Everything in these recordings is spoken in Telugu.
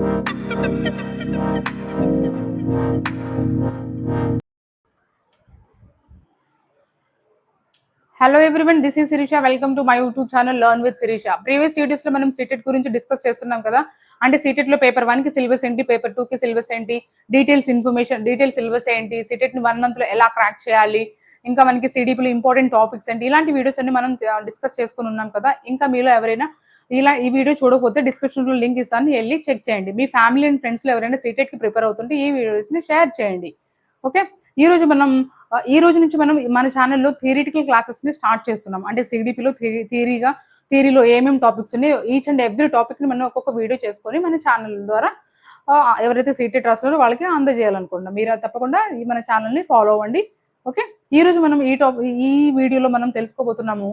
Hello everyone, this is Sirisha. Welcome to my YouTube channel learn with Sirisha. Previous videos లో మనం సీటెట్ గురించి డిస్కస్ చేస్తున్నాం కదా. అంటే సీటెట్ లో పేపర్ 1 కి సిలబస్ ఏంటి, పేపర్ 2 కి సిలబస్ ఏంటి, డీటెయిల్స్ సిలబస్ ఏంటి, సీటెట్ ని 1 మంత్ లో ఎలా క్రాక్ చేయాలి, ఇంకా మనకి సిడిపిలో ఇంపార్టెంట్ టాపిక్స్ ఏంటి, ఇలాంటి వీడియోస్ అన్ని మనం డిస్కస్ చేసుకుని ఉన్నాం కదా. ఇంకా మీలో ఎవరైనా ఈ వీడియో చూడకపోతే డిస్క్రిప్షన్ లో లింక్ ఇస్తాను, వెళ్ళి చెక్ చేయండి. మీ ఫ్యామిలీ అండ్ ఫ్రెండ్స్ లో ఎవరైనా సీటెట్ కి ప్రిపేర్ అవుతుంటే ఈ వీడియోస్ ని షేర్ చేయండి. ఓకే, ఈ రోజు నుంచి మనం మన ఛానల్లో థియరిటికల్ క్లాసెస్ ని స్టార్ట్ చేస్తున్నాం. అంటే సిడిపిలో థియరీలో ఏమేమి టాపిక్స్ ఉన్నాయో ఈచ్ అండ్ ఎవ్రీ టాపిక్ ని మనం ఒక్కొక్క వీడియో చేసుకొని మన ఛానల్ ద్వారా ఎవరైతే సీటెట్ రాస్తున్నారో వాళ్ళకి అందజేయాలనుకుంటున్నాం. మీరు తప్పకుండా మన ఛానల్ ని ఫాలో అవ్వండి. ఓకే, ఈ రోజు మనం ఈ వీడియోలో మనం తెలుసుకోబోతున్నాము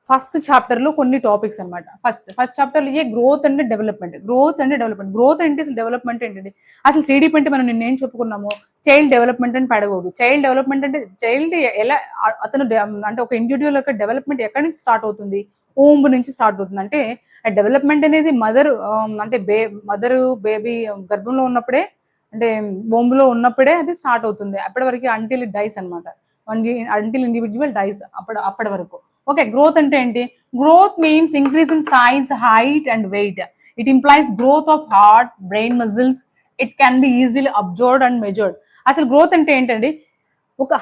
ఫస్ట్ చాప్టర్ లో కొన్ని టాపిక్స్ అనమాట. ఫస్ట్ చాప్టర్ లో గ్రోత్ అండ్ డెవలప్మెంట్. గ్రోత్ అంటే డెవలప్మెంట్ ఏంటండి, అసలు సిడిపి అంటే మనం నిన్న ఏం చెప్పుకున్నాము, child development and pedagogy. Child development అంటే చైల్డ్ ఎలా అతను అంటే ఒక ఇండివిజువల్ యొక్క డెవలప్మెంట్ ఎక్కడి నుంచి స్టార్ట్ అవుతుంది, ఓంబ్ నుంచి స్టార్ట్ అవుతుంది. అంటే డెవలప్మెంట్ అనేది అంటే బేబీ గర్భంలో ఉన్నప్పుడే, అంటే ఓంబులో ఉన్నప్పుడే అది స్టార్ట్ అవుతుంది. అప్పటి వరకు అంటిల్ ఇట్ డైస్ అనమాట, అంటిల్ ఇండివిజువల్ డైస్ అప్పటి వరకు. ఓకే, గ్రోత్ అంటే ఏంటి? Growth means increase in size, height and weight. It implies growth of heart, brain muscles. It can be easily observed and measured. అసలు గ్రోత్ అంటే ఏంటండి? ఒక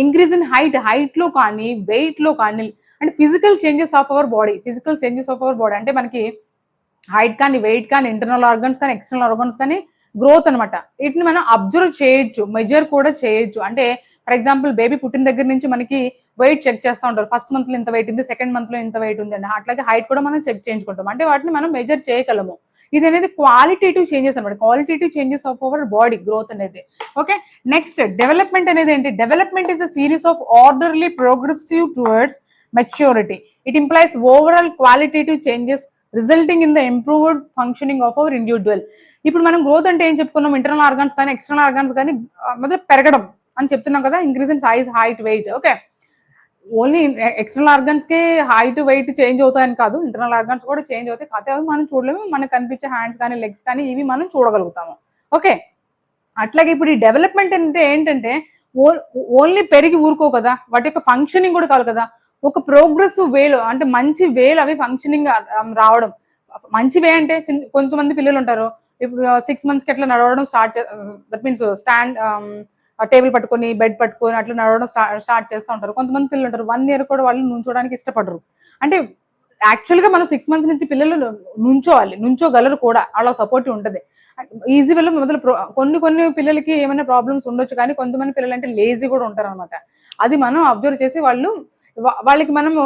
ఇంక్రీజ్ ఇన్ హైట్ లో కానీ, వెయిట్ లో కానీ, అంటే physical changes of our body. అంటే మనకి హైట్ కానీ, వెయిట్ కానీ, ఇంటర్నల్ ఆర్గన్స్ కానీ, ఎక్స్టర్నల్ ఆర్గన్స్ కానీ గ్రోత్ అనమాట. వీటిని మనం అబ్జర్వ్ చేయొచ్చు, మెజర్ కూడా చేయొచ్చు. అంటే ఫర్ ఎగ్జాంపుల్ బేబీ పుట్టిన దగ్గర నుంచి మనకి వెయిట్ చెక్ చేస్తూ ఉంటారు. ఫస్ట్ మంత్ లో ఇంత వెయిట్ ఉంది, సెకండ్ మంత్ లో ఇంత వెయిట్ ఉంది అని. అట్లాగే హైట్ కూడా మనం చెక్ చేయించుకుంటాం. అంటే వాటిని మనం మెజర్ చేయగలము. ఇది అనేది క్వాలిటేటివ్ చేంజెస్ అనమాట, qualitative changes of our body growth అనేది. ఓకే, నెక్స్ట్ డెవలప్మెంట్ అనేది ఏంటి? Development is a series of orderly progressive towards maturity. It implies overall qualitative changes resulting in the improved functioning of our individual. ఇప్పుడు మనం గ్రోత్ అంటే ఏం చెప్పుకున్నాం? ఇంటర్నల్ ఆర్గాన్స్ కానీ, ఎక్స్టర్నల్ ఆర్గాన్స్ కానీ మొదలు పెరగడం అని చెప్తున్నాం కదా. Increase in size, height, weight. Okay, only external organs కి హైట్, వెయిట్ చేంజ్ అవుతాయని కాదు, ఇంటర్నల్ ఆర్గాన్స్ కూడా చేంజ్ అవుతాయి. కాకపోతే అవి మనం చూడలేము, మనకు కనిపించే హ్యాండ్స్ కానీ, లెగ్స్ కానీ ఇవి మనం చూడగలుగుతాము. ఓకే, అట్లాగే ఇప్పుడు ఈ డెవలప్మెంట్ అంటే ఏంటంటే ఓన్లీ పెరిగి ఊరుకో కదా, వాటి యొక్క ఫంక్షనింగ్ కూడా కావాలి కదా. ఒక ప్రోగ్రెసివ్ వేలో, అంటే మంచి వేలు అవి ఫంక్షనింగ్ రావడం. మంచి వే అంటే కొంతమంది పిల్లలు ఉంటారు, ఇప్పుడు 6 months కి ఎట్లా నడవడం దట్ మీన్స్ స్టాండ్, టేబుల్ పట్టుకొని, బెడ్ పట్టుకొని అట్లా నడవడం స్టార్ట్ చేస్తూ ఉంటారు. కొంతమంది పిల్లలు ఉంటారు 1 year కూడా వాళ్ళు నుంచోడానికి ఇష్టపడరు. అంటే యాక్చువల్ గా మనం 6 months నుంచి పిల్లలు నుంచోగలరు కూడా, అలా సపోర్ట్ ఉంటది. ఈజీ వల్ల మొదలు కొన్ని పిల్లలకి ఏమైనా ప్రాబ్లమ్స్ ఉండొచ్చు, కానీ కొంతమంది పిల్లలు అంటే లేజీ కూడా ఉంటారు అనమాట. అది మనం అబ్జర్వ్ చేసి వాళ్ళకి మనము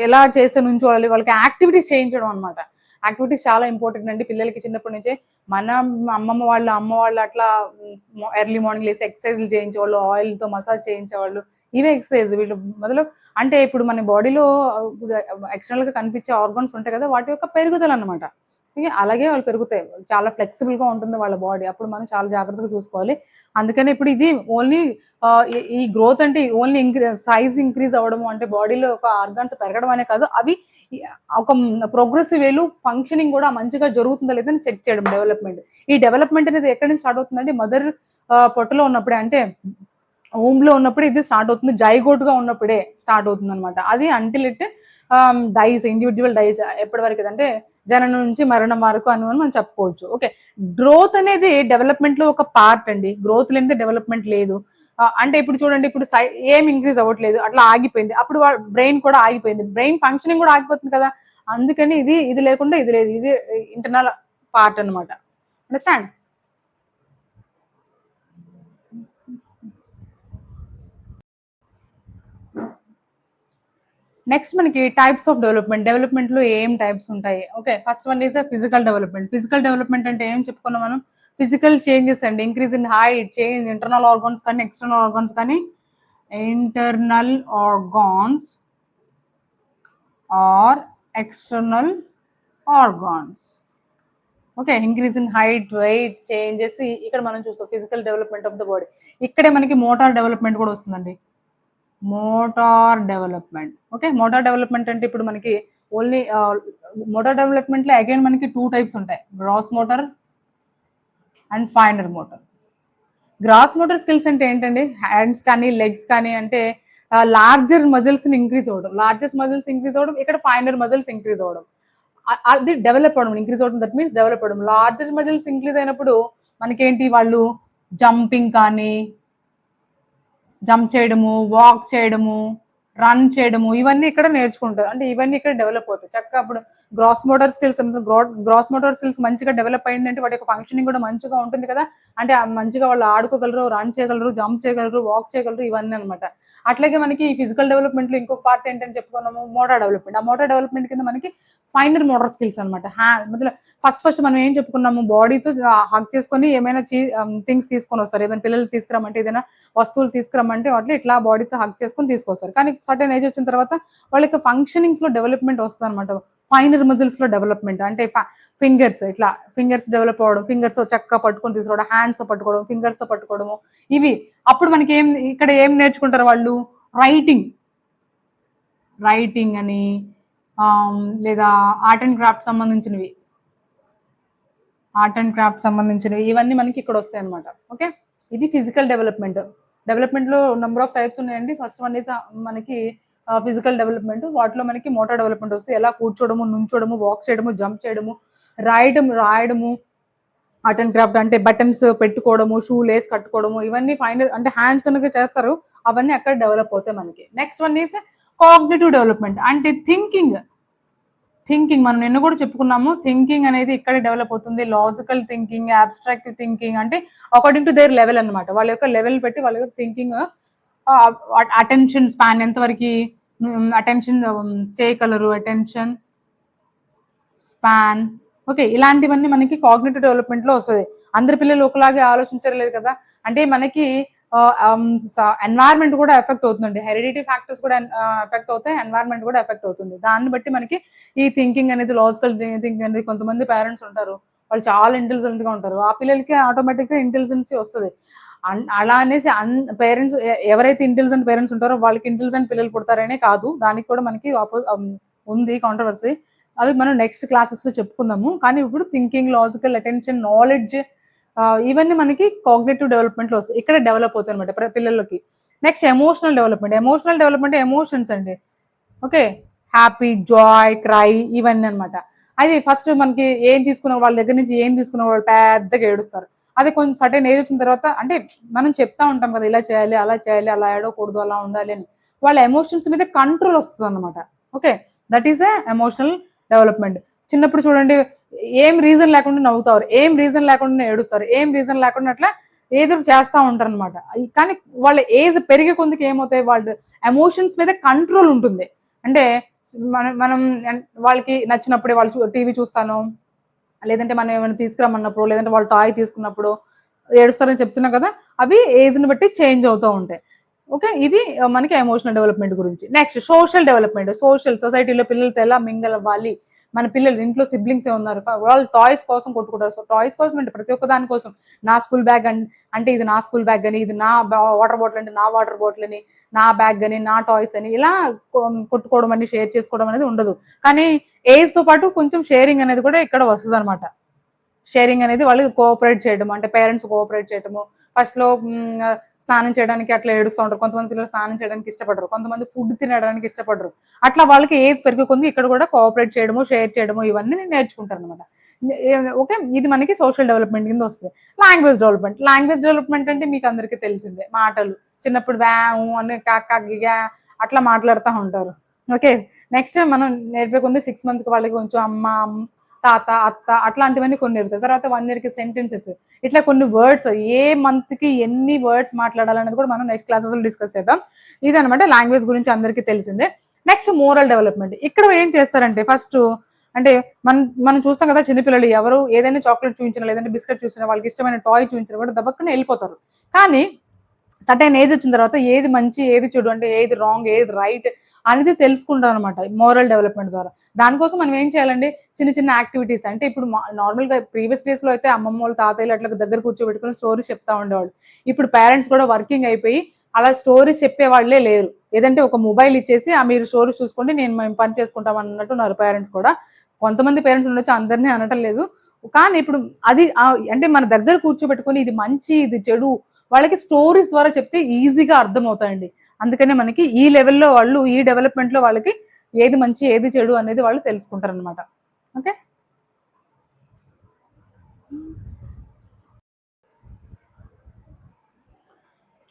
ఎలా చేస్తే నుంచోవాలి, వాళ్ళకి యాక్టివిటీస్ చేయించడం అనమాట. యాక్టివిటీస్ చాలా ఇంపార్టెంట్ అండి పిల్లలకి చిన్నప్పటి నుంచే. మన అమ్మ వాళ్ళు అట్లా ఎర్లీ మార్నింగ్ లేసి ఎక్సర్సైజ్లు చేయించేవాళ్ళు, ఆయిల్తో మసాజ్ చేయించేవాళ్ళు. ఇవే ఎక్సర్సైజ్ వీళ్ళు మొదలు. అంటే ఇప్పుడు మన బాడీలో ఎక్స్టర్నల్ గా కనిపించే ఆర్గాన్స్ ఉంటాయి కదా, వాటి యొక్క పెరుగుదల అనమాట. అలాగే వాళ్ళు పెరుగుతాయి, చాలా ఫ్లెక్సిబుల్ గా ఉంటుంది వాళ్ళ బాడీ. అప్పుడు మనం చాలా జాగ్రత్తగా చూసుకోవాలి. అందుకని ఇప్పుడు ఇది ఓన్లీ ఈ గ్రోత్ అంటే ఓన్లీ సైజ్ ఇంక్రీజ్ అవ్వడము, అంటే బాడీలో ఒక ఆర్గాన్స్ పెరగడం అనే కాదు, అవి ఒక ప్రోగ్రెసివ్ వేలు ఫంక్షనింగ్ కూడా మంచిగా జరుగుతుందా లేదని చెక్ చేయడం డెవలప్మెంట్. ఈ డెవలప్మెంట్ అనేది ఎక్కడి నుంచి స్టార్ట్ అవుతుందంటే మదర్ పొట్టలో ఉన్నప్పుడే, అంటే హోమ్ లో ఉన్నప్పుడు ఇది స్టార్ట్ అవుతుంది, జైగోట్ గా ఉన్నప్పుడే స్టార్ట్ అవుతుంది అనమాట. అది until it dies, individual dies ఎప్పటి వరకు అంటే జననం నుంచి మరణం వరకు అని మనం చెప్పుకోవచ్చు. ఓకే, గ్రోత్ అనేది డెవలప్మెంట్ లో ఒక పార్ట్ అండి. గ్రోత్ లేనిదే డెవలప్మెంట్ లేదు. అంటే ఇప్పుడు చూడండి, ఇప్పుడు ఏం ఇంక్రీజ్ అవ్వట్లేదు, అట్లా ఆగిపోయింది. అప్పుడు బ్రెయిన్ కూడా ఆగిపోయింది, బ్రెయిన్ ఫంక్షనింగ్ కూడా ఆగిపోతుంది కదా. అందుకని ఇది లేకుండా ఇది లేదు, ఇది ఇంటర్నల్ పార్ట్ అనమాట. అండర్స్టాండ్? నెక్స్ట్ మనకి టైప్స్ ఆఫ్ డెవలప్మెంట్ లో ఏం టైప్స్ ఉంటాయి. Okay, first one is physical development అంటే ఏం చెప్పుకున్నాం మనం? ఫిజికల్ చేంజెస్ అండి, increase in height, change internal organs కానీ, ఎక్స్టర్నల్ ఆర్గాన్స్ కానీ, internal organs or external organs. Okay, increase in height, weight changes ఇక్కడ మనం చూస్తాం physical development of the body. ఇక్కడే మనకి మోటార్ డెవలప్మెంట్ కూడా వస్తుందండి. Motor development. Okay, motor development అంటే ఇప్పుడు మనకి ఓన్లీ మోటార్ డెవలప్మెంట్లో అగైన్ మనకి 2 టైప్స్ ఉంటాయి, gross motor and finer motor. Gross motor skills అంటే ఏంటండి, హ్యాండ్స్ కానీ లెగ్స్ కానీ అంటే లార్జర్ మజిల్స్ ఇంక్రీజ్ అవ్వడం, లార్జెస్ట్ మజిల్స్ ఇంక్రీజ్ అవ్వడం, ఇక్కడ ఫైనర్ మజిల్స్ ఇంక్రీజ్ అవ్వడం, అది డెవలప్ అవడం, ఇంక్రీజ్ అవడం, దట్ మీన్స్ డెవలప్ అవడం. లార్జర్ మజిల్స్ ఇంక్రీజ్ అయినప్పుడు మనకేంటి, వాళ్ళు జంపింగ్ కానీ, జంప్ చేయడము, వాక్ చేయడము, రన్ చేయడము, ఇవన్నీ ఇక్కడ నేర్చుకుంటారు. అంటే ఇవన్నీ ఇక్కడ డెవలప్ అవుతాయి చక్కగా. అప్పుడు gross motor skills, gross motor skills మంచిగా డెవలప్ అయిందంటే వాటి యొక్క ఫంక్షనింగ్ కూడా మంచిగా ఉంటుంది కదా. అంటే మంచిగా వాళ్ళు ఆడుకోగలరు, రన్ చేయగలరు, జంప్ చేయగలరు, వాక్ చేయగలరు, ఇవన్నీ అనమాట. అట్లాగే మనకి ఫిజికల్ డెవలప్మెంట్ లో ఇంకొక పార్ట్ ఏంటంటే చెప్పుకున్నాము, మోటార్ డెవలప్మెంట్. ఆ మోటార్ డెవలప్మెంట్ కింద మనకి ఫైనర్ మోటార్ స్కిల్స్ అనమాట. ఫస్ట్ మనం ఏం చెప్పుకున్నాము, బాడీతో హగ్ చేసుకొని ఏమైనా థింగ్స్ తీసుకొని వస్తారు. ఏదైనా పిల్లలు తీసుకురమ్మంటే, ఏదైనా వస్తువులు తీసుకురమ్మంటే వాటిని ఇట్లా బాడీతో హగ్ చేసుకొని తీసుకొస్తారు. కానీ సర్టెన్ ఏజ్ వచ్చిన తర్వాత వాళ్ళకి ఫంక్షనింగ్స్ లో డెవలప్మెంట్ వస్తుంది అనమాట. ఫైనర్ మజిల్స్ లో డెవలప్మెంట్ అంటే ఫింగర్స్, ఇట్లా ఫింగర్స్ డెవలప్ అవ్వడం, ఫింగర్స్ తో చక్కగా పట్టుకొని తీసుకోవడం, హ్యాండ్స్ తో పట్టుకోవడం, ఫింగర్స్ తో పట్టుకోవడము, ఇవి. అప్పుడు మనకి ఇక్కడ ఏం నేర్చుకుంటారు వాళ్ళు, రైటింగ్ రైటింగ్ అని, లేదా ఆర్ట్ అండ్ క్రాఫ్ట్ సంబంధించినవి, ఇవన్నీ మనకి ఇక్కడ వస్తాయి అనమాట. ఓకే, ఇది ఫిజికల్ డెవలప్మెంట్ లో నెంబర్ ఆఫ్ టైప్స్ ఉన్నాయండి. ఫస్ట్ వన్ ఇస్ మనకి ఫిజికల్ డెవలప్మెంట్. వాటిలో మనకి మోటార్ డెవలప్మెంట్ వస్తే ఎలా కూర్చోవడము, నుంచోడము, వాక్ చేయడము, జంప్ చేయడము, రాయడము, ఆర్ట్ అండ్ క్రాఫ్ట్ అంటే బటన్స్ పెట్టుకోవడము, షూ లేస్ కట్టుకోవడము, ఇవన్నీ ఫైనల్ అంటే హ్యాండ్స్ చేస్తారు. అవన్నీ అక్కడ డెవలప్ అవుతాయి మనకి. Next one is cognitive development. అంటే థింకింగ్ మనం నిన్న కూడా చెప్పుకున్నాము. థింకింగ్ అనేది ఇక్కడ డెవలప్ అవుతుంది. లాజికల్ థింకింగ్, అబ్స్ట్రాక్టివ్ థింకింగ్, అంటే అకార్డింగ్ టు దేర్ లెవెల్ అనమాట. వాళ్ళ యొక్క లెవెల్ పెట్టి వాళ్ళ యొక్క థింకింగ్, అటెన్షన్ స్పాన్ ఎంతవరకు అటెన్షన్ చేయగలరు, అటెన్షన్ స్పాన్. ఓకే, ఇలాంటివన్నీ మనకి కాగ్నిటివ్ డెవలప్మెంట్ లో వస్తుంది. అందరి పిల్లలు ఒకలాగే ఆలోచించలేదు కదా. అంటే మనకి ఎన్వైరన్మెంట్ కూడా ఎఫెక్ట్ అవుతుందండి. హెరిడిటీ ఫ్యాక్టర్స్ కూడా ఎఫెక్ట్ అవుతాయి, ఎన్వైరన్మెంట్ కూడా ఎఫెక్ట్ అవుతుంది. దాన్ని బట్టి మనకి ఈ థింకింగ్ అనేది, లాజికల్ థింకింగ్ అనేది, కొంతమంది పేరెంట్స్ ఉంటారు వాళ్ళు చాలా ఇంటెలిజెంట్ గా ఉంటారు, ఆ పిల్లలకి ఆటోమేటిక్ గా ఇంటెలిజెన్సీ వస్తుంది. అలా అనేసి పేరెంట్స్, ఎవరైతే ఇంటెలిజెంట్ పేరెంట్స్ ఉంటారో వాళ్ళకి ఇంటెలిజెంట్ పిల్లలు పుడతారనే కాదు, దానికి కూడా మనకి ఉంది కాంట్రవర్సీ. అవి మనం నెక్స్ట్ క్లాసెస్ లో చెప్పుకుందాము. కానీ ఇప్పుడు థింకింగ్, లాజికల్, అటెన్షన్, నాలెడ్జ్, ఇవన్నీ మనకి కాగ్నిటివ్ డెవలప్మెంట్ లో వస్తాయి. ఇక్కడ డెవలప్ అవుతాయి అనమాట పిల్లలకి. నెక్స్ట్ ఎమోషనల్ డెవలప్మెంట్ ఎమోషన్స్ అండి. ఓకే, హ్యాపీ, జాయ్, క్రై, ఇవన్నీ అనమాట. అది ఫస్ట్ మనకి ఏం తీసుకున్న వాళ్ళ దగ్గర నుంచి ఏం తీసుకున్న వాళ్ళు పెద్దగా ఏడుస్తారు. అది కొంచెం సర్టెన్ ఏజ్ వచ్చిన తర్వాత, అంటే మనం చెప్తా ఉంటాం కదా, ఇలా చేయాలి, అలా చేయాలి, అలా ఏడవకూడదు, అలా ఉండాలి అని. వాళ్ళ ఎమోషన్స్ మీద కంట్రోల్ వస్తుంది అనమాట. Okay, that is a emotional development. చిన్నప్పుడు చూడండి, ఏం రీజన్ లేకుండా నవ్వుతారు, ఏం రీజన్ లేకుండా ఏడుస్తారు, ఏం రీజన్ లేకుండా అట్లా ఏదో చేస్తూ ఉంటారు అనమాట. కానీ వాళ్ళ ఏజ్ పెరిగే కొందుకు ఏమవుతాయి, వాళ్ళ ఎమోషన్స్ మీద కంట్రోల్ ఉంటుంది. అంటే మనం వాళ్ళకి నచ్చినప్పుడే వాళ్ళు టీవీ చూస్తాను, లేదంటే మనం ఏమైనా తీసుకురమ్మన్నప్పుడు, లేదంటే వాళ్ళు టాయ్ తీసుకున్నప్పుడు ఏడుస్తారని చెప్తున్నాం కదా, అవి ఏజ్ని బట్టి చేంజ్ అవుతూ ఉంటాయి. ఓకే, ఇది మనకి ఎమోషనల్ డెవలప్మెంట్ గురించి. Next social development. సొసైటీలో పిల్లలతో ఎలా మింగల్ అవ్వాలి, మన పిల్లలు ఇంట్లో సిబ్లింగ్స్ ఏ ఉన్నారు, వాళ్ళు టాయ్స్ కోసం కొట్టుకుంటారు. సో టాయ్స్ కోసం అంటే ప్రతి ఒక్క దాని కోసం, నా స్కూల్ బ్యాగ్ అంటే ఇది నా స్కూల్ బ్యాగ్ అని, ఇది నా వాటర్ బాటిల్ అంటే నా వాటర్ బాటిల్ అని, నా బ్యాగ్ అని, నా టాయ్స్ అని, ఇలా కొట్టుకోవడం అని, షేర్ చేసుకోవడం అనేది ఉండదు. కానీ ఏజ్ తో పాటు కొంచెం షేరింగ్ అనేది కూడా ఇక్కడ వస్తుంది అనమాట. షేరింగ్ అనేది వాళ్ళు కోఆపరేట్ చేయడం, అంటే పేరెంట్స్ కోఆపరేట్ చేయడము. ఫస్ట్ లో స్నానం చేయడానికి అట్లా ఏడుస్తూ ఉంటారు. కొంతమంది పిల్లలు స్నానం చేయడానికి ఇష్టపడరు, కొంతమంది ఫుడ్ తినడానికి ఇష్టపడరు. అట్లా వాళ్ళకి ఏజ్ పెరిగే కొంది ఇక్కడ కూడా కోఆపరేట్ చేయడము, షేర్ చేయడము, ఇవన్నీ నేర్చుకుంటారు అనమాట. ఓకే, ఇది మనకి సోషల్ డెవలప్మెంట్ కింద వస్తుంది. లాంగ్వేజ్ డెవలప్మెంట్ అంటే మీకు అందరికీ తెలిసిందే, మాటలు. చిన్నప్పుడు వ్యాము అని, కాకా గిగా అట్లా మాట్లాడుతూ ఉంటారు. ఓకే, నెక్స్ట్ మనం నేర్పే కొంది 6 months వాళ్ళకి కొంచెం అమ్మ, తాత, అత్త, అట్లాంటివన్నీ కొన్ని నేర్పుతారు. తర్వాత 1 year సెంటెన్సెస్, ఇట్లా కొన్ని వర్డ్స్, ఏ మంత్ కి ఎన్ని వర్డ్స్ మాట్లాడాలనేది కూడా మనం నెక్స్ట్ క్లాసెస్ లో డిస్కస్ చేద్దాం. ఇదనమాట లాంగ్వేజ్ గురించి అందరికీ తెలిసిందే. Next moral development. ఇక్కడ ఏం చేస్తారంటే ఫస్ట్, అంటే మనం చూస్తాం కదా, చిన్నపిల్లలు ఎవరు ఏదైనా చాక్లెట్ చూపించినా, లేదంటే బిస్కెట్ చూసినా, వాళ్ళకి ఇష్టమైన టాయ్ చూపించినా కూడా దబక్కన వెళ్ళిపోతారు. కానీ సర్టైన్ ఏజ్ వచ్చిన తర్వాత ఏది మంచి, ఏది చెడు, అంటే ఏది రాంగ్, ఏది రైట్ అనేది తెలుసుకుంటాం అనమాట మోరల్ డెవలప్మెంట్ ద్వారా. దానికోసం మనం ఏం చేయాలండి, చిన్న చిన్న యాక్టివిటీస్. అంటే ఇప్పుడు నార్మల్ గా ప్రీవియస్ డేస్ లో అయితే అమ్మమ్మ వాళ్ళు, తాతయ్యలు అట్లా దగ్గర కూర్చోబెట్టుకుని స్టోరీస్ చెప్తా ఉండేవాళ్ళు. ఇప్పుడు పేరెంట్స్ కూడా వర్కింగ్ అయిపోయి అలా స్టోరీ చెప్పే వాళ్ళే లేరు. ఏదంటే ఒక మొబైల్ ఇచ్చేసి మీరు స్టోరీస్ చూసుకోండి, మేము పని చేసుకుంటాం అన్నట్టున్నారు పేరెంట్స్ కూడా. కొంతమంది పేరెంట్స్ ఉండొచ్చు, అందరినీ అనటం లేదు. కానీ ఇప్పుడు అది అంటే మన దగ్గర కూర్చోబెట్టుకొని ఇది మంచి ఇది చెడు వాళ్ళకి స్టోరీస్ ద్వారా చెప్తే ఈజీగా అర్థమవుతాయండి. అందుకనే మనకి ఈ లెవెల్లో వాళ్ళు ఈ డెవలప్మెంట్లో వాళ్ళకి ఏది మంచి ఏది చెడు అనేది వాళ్ళు తెలుసుకుంటారు అనమాట. ఓకే,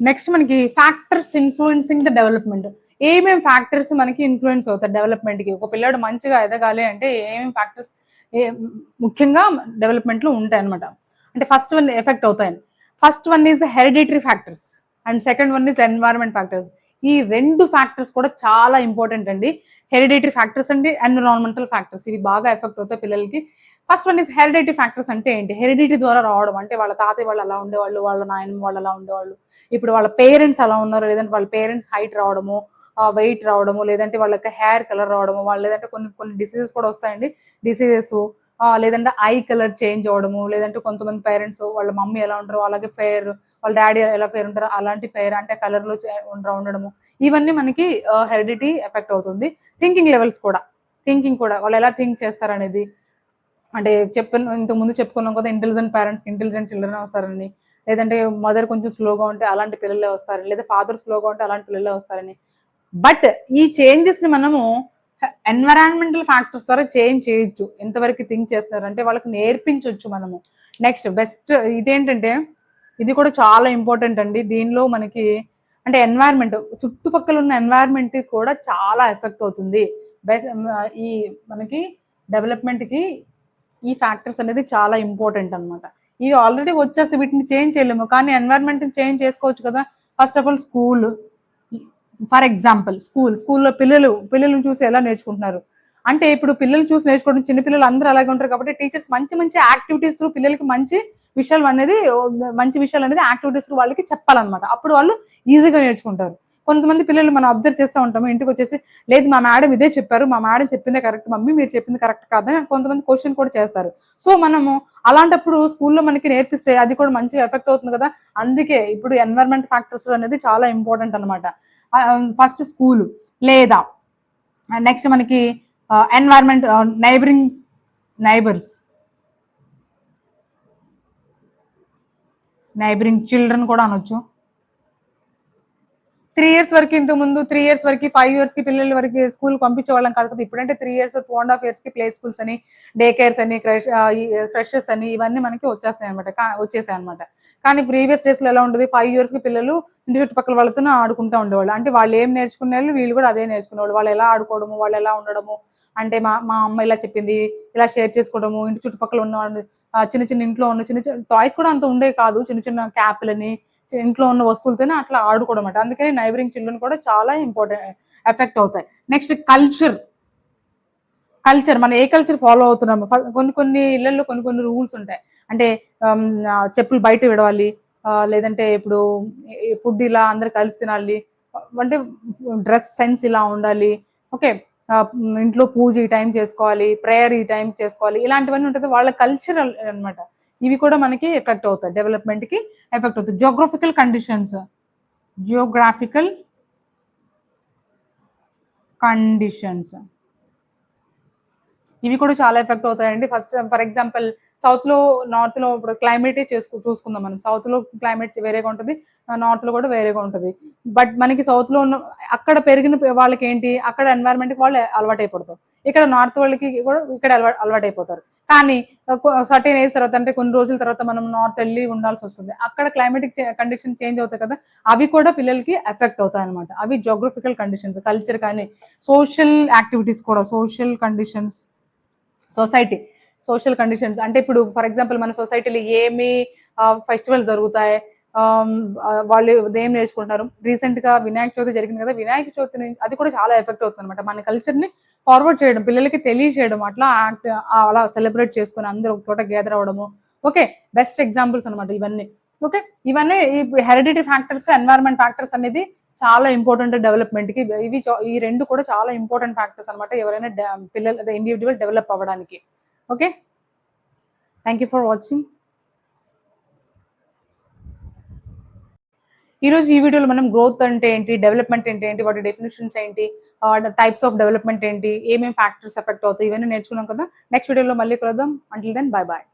నెక్స్ట్ మనకి ఫ్యాక్టర్స్ ఇన్ఫ్లుయెన్సింగ్ ద డెవలప్మెంట్. ఏమేమి ఫ్యాక్టర్స్ మనకి ఇన్ఫ్లుయెన్స్ అవుతాయి డెవలప్మెంట్కి? ఒక పిల్లాడు మంచిగా ఎదగాలి అంటే ఏమేమి ఫ్యాక్టర్స్ ముఖ్యంగా డెవలప్మెంట్లో ఉంటాయి అనమాట. అంటే ఫస్ట్ వన్ ఎఫెక్ట్ అవుతాయి. First one is hereditary factors and second one is environment factors. ఈ రెండు ఫ్యాక్టర్స్ కూడా చాలా ఇంపార్టెంట్ అండి. హెరిడిటరీ ఫ్యాక్టర్స్ అండి, ఎన్విరాన్మెంటల్ ఫ్యాక్టర్స్, ఇవి బాగా ఎఫెక్ట్ అవుతాయి పిల్లలకి. First one is hereditary factors. అంటే ఏంటి? హెరిడిటీ ద్వారా రావడం అంటే వాళ్ళ తాతయ్య వాళ్ళు అలా ఉండేవాళ్ళు, వాళ్ళ నాయనమ్మ వాళ్ళు అలా ఉండేవాళ్ళు, ఇప్పుడు వాళ్ళ పేరెంట్స్ అలా ఉన్నారు, లేదంటే వాళ్ళ పేరెంట్స్ హైట్ రావడము, వెయిట్ రావడము, లేదంటే వాళ్ళకి హెయిర్ కలర్ రావడము, వాళ్ళు లేదంటే కొన్ని కొన్ని డిసీజెస్ కూడా వస్తాయండి. డిసీజెస్ లేదంటే ఐ కలర్ చేంజ్ అవ్వడము, లేదంటే కొంతమంది పేరెంట్స్ వాళ్ళ మమ్మీ ఎలా ఉంటారో అలాగే ఫెయిర్, వాళ్ళ డాడీ ఎలా ఫెయిర్ ఉంటారో అలాంటి ఫెయిర్ అంటే కలర్లో ఉండడము, ఇవన్నీ మనకి హెరిడిటీ ఎఫెక్ట్ అవుతుంది. థింకింగ్ లెవెల్స్ కూడా, థింకింగ్ కూడా వాళ్ళు ఎలా థింక్ చేస్తారనేది. అంటే ఇంతకు ముందు చెప్పుకున్నాం కదా, ఇంటెలిజెంట్ పేరెంట్స్ ఇంటెలిజెంట్ చిల్డ్రన్ వస్తారని, లేదంటే మదర్ కొంచెం స్లోగా ఉంటే అలాంటి పిల్లలే వస్తారని, లేదా ఫాదర్ స్లోగా ఉంటే అలాంటి పిల్లలే వస్తారని. బట్ ఈ చేంజెస్ ని మనము ఎన్విరాన్మెంటల్ ఫ్యాక్టర్స్ ద్వారా చేంజ్ చేయొచ్చు. ఎంతవరకు థింక్ చేస్తారంటే వాళ్ళకి నేర్పించవచ్చు మనము. నెక్స్ట్ బెస్ట్ ఇదేంటంటే ఇది కూడా చాలా ఇంపార్టెంట్ అండి. దీనిలో మనకి అంటే ఎన్వైర్న్మెంట్, చుట్టుపక్కల ఉన్న ఎన్వైర్న్మెంట్ కూడా చాలా ఎఫెక్ట్ అవుతుంది. ఈ మనకి డెవలప్మెంట్కి ఈ ఫ్యాక్టర్స్ అనేది చాలా ఇంపార్టెంట్ అనమాట. ఇవి ఆల్రెడీ వచ్చేస్తే వీటిని చేంజ్ చేయలేము, కానీ ఎన్వైర్న్మెంట్ చేంజ్ చేసుకోవచ్చు కదా. First of all school, for example స్కూల్లో పిల్లలను చూసి ఎలా నేర్చుకుంటున్నారు అంటే, ఇప్పుడు పిల్లలు చూసి నేర్చుకోవడం, చిన్న పిల్లలు అందరూ అలాగే ఉంటారు కాబట్టి టీచర్స్ మంచి మంచి యాక్టివిటీస్ త్రూ పిల్లలకి మంచి విషయాలు అనేది యాక్టివిటీస్ త్రూ వాళ్ళకి చెప్పాలన్నమాట. అప్పుడు వాళ్ళు ఈజీగా నేర్చుకుంటారు. కొంతమంది పిల్లలు మనం అబ్జర్వ్ చేస్తూ ఉంటాము, ఇంటికి వచ్చేసి లేదు మా మేడం ఇదే చెప్పారు, మా మేడం చెప్పిందే కరెక్ట్ మమ్మీ, మీరు చెప్పింది కరెక్ట్ కాదని కొంతమంది క్వశ్చన్ కూడా చేస్తారు. సో మనము అలాంటప్పుడు స్కూల్లో మనకి నేర్పిస్తే అది కూడా మంచిగా ఎఫెక్ట్ అవుతుంది కదా. అందుకే ఇప్పుడు ఎన్వైరన్మెంట్ ఫ్యాక్టర్స్ అనేది చాలా ఇంపార్టెంట్ అనమాట. ఫస్ట్ స్కూల్, లేదా నెక్స్ట్ మనకి ఎన్వైరన్మెంట్, నైబరింగ్ చిల్డ్రన్ కూడా అనొచ్చు. 3 years వరకు, ఇంతకు ముందు 3 years వరకు 5 years కి పిల్లల వరకు స్కూల్ పంపించే వాళ్ళం కాదు కదా. ఇప్పుడంటే 3 years 2.5 years కి ప్లే స్కూల్స్ అని, డే కేర్స్ అని, క్రషెస్ అని ఇవన్నీ మనకి వచ్చేసాయి అనమాట. కానీ ప్రీవియస్ డేస్ లో ఎలా ఉండదు, 5 years కి పిల్లలు ఇంటి చుట్టుపక్కల వాళ్ళతో ఆడుకుంటూ ఉండేవాళ్ళు. అంటే వాళ్ళు ఏం నేర్చుకునేవాళ్ళు, వీళ్ళు కూడా అదే నేర్చుకునేవాళ్ళు. వాళ్ళు ఎలా ఆడుకోవడము, వాళ్ళు ఎలా ఉండడము అంటే మా అమ్మ ఇలా చెప్పింది, ఇలా షేర్ చేసుకోవడము, ఇంటి చుట్టుపక్కల ఉన్న చిన్న చిన్న ఇంట్లో ఉన్న చిన్న చిన్న టాయ్స్ కూడా అంత ఉండేవి కాదు, చిన్న చిన్న క్యాప్లని, ఇంట్లో ఉన్న వస్తువులతోనే అట్లా ఆడుకోవడం అంట. అందుకని నైబరింగ్ చిల్డ్రన్ కూడా చాలా ఇంపార్టెంట్ ఎఫెక్ట్ అవుతాయి. నెక్స్ట్ కల్చర్ మనం ఏ కల్చర్ ఫాలో అవుతున్నాము. కొన్ని ఇళ్లలో కొన్ని రూల్స్ ఉంటాయి. అంటే చెప్పులు బయట విడవాలి, లేదంటే ఇప్పుడు ఫుడ్ ఇలా అందరు కలిసి తినాలి, అంటే డ్రెస్ సెన్స్ ఇలా ఉండాలి. ఓకే, ఇంట్లో పూజ ఈ టైం చేసుకోవాలి, ప్రేయర్ ఈ టైం చేసుకోవాలి, ఇలాంటివన్నీ ఉంటుంది వాళ్ళ కల్చరల్ అనమాట. ఇవి కూడా మనకి ఎఫెక్ట్ అవుతాయి, డెవలప్మెంట్కి ఎఫెక్ట్ అవుతాయి. జియోగ్రాఫికల్ కండిషన్స్ ఇవి కూడా చాలా ఎఫెక్ట్ అవుతాయండి. ఫస్ట్ ఫర్ ఎగ్జాంపుల్ సౌత్ లో, నార్త్ లో ఇప్పుడు క్లైమేట్ చూసుకుందాం మనం. సౌత్ లో క్లైమేట్ వేరేగా ఉంటుంది, నార్త్ లో కూడా వేరేగా ఉంటుంది. బట్ మనకి సౌత్ లో ఉన్న అక్కడ పెరిగిన వాళ్ళకి ఏంటి, అక్కడ ఎన్వైరన్మెంట్ వాళ్ళు అలవాటు అయిపోతారు. ఇక్కడ నార్త్ వాళ్ళకి కూడా ఇక్కడ అలవాటు అయిపోతారు. కానీ సర్టెన్ ఏజ్ తర్వాత, అంటే కొన్ని రోజుల తర్వాత మనం నార్త్ వెళ్ళి ఉండాల్సి వస్తుంది. అక్కడ క్లైమేటిక్ కండిషన్ చేంజ్ అవుతాయి కదా, అవి కూడా పిల్లలకి ఎఫెక్ట్ అవుతాయి అనమాట. అవి జోగ్రఫికల్ కండిషన్స్. కల్చర్ కానీ సోషల్ యాక్టివిటీస్ కూడా, సోషల్ కండిషన్స్, సోషల్ కండిషన్స్ అంటే ఇప్పుడు ఫర్ ఎగ్జాంపుల్ మన సొసైటీలో ఏమి ఫెస్టివల్స్ జరుగుతాయి, వాళ్ళు ఏం నేర్చుకుంటారు. రీసెంట్ గా వినాయక చవితి జరిగింది కదా, వినాయక చవితి అది కూడా చాలా ఎఫెక్ట్ అవుతుంది అనమాట. మన కల్చర్ ని ఫార్వర్డ్ చేయడం, పిల్లలకి తెలియజేయడం, అట్లా అలా సెలబ్రేట్ చేసుకుని అందరూ ఒక చోట గ్యాదర్ అవ్వడము. ఓకే, బెస్ట్ ఎగ్జాంపుల్స్ అనమాట ఇవన్నీ. ఓకే, ఇవన్నీ హెరిడిటరీ ఫ్యాక్టర్స్, ఎన్వైరన్మెంట్ ఫ్యాక్టర్స్ అనేది చాలా ఇంపార్టెంట్ డెవలప్మెంట్ కి. ఈ రెండు కూడా చాలా ఇంపార్టెంట్ ఫ్యాక్టర్స్ అనమాట ఎవరైనా పిల్లలు ఇండివిజువల్ డెవలప్ అవ్వడానికి. Okay, thank you for watching. ఈ రోజు ఈ వీడియోలో మనం గ్రోత్ అంటే ఏంటి, డెవలప్మెంట్ అంటే ఏంటి, వాటి డెఫినేషన్స్ ఏంటి, టైప్స్ ఆఫ్ డెవలప్మెంట్ ఏంటి, ఏమేమి ఫ్యాక్టర్స్ ఎఫెక్ట్ అవుతాయి, ఇవన్నీ నేర్చుకున్నాం కదా. నెక్స్ట్ వీడియోలో మళ్ళీ కలుద్దాం. Until then bye bye.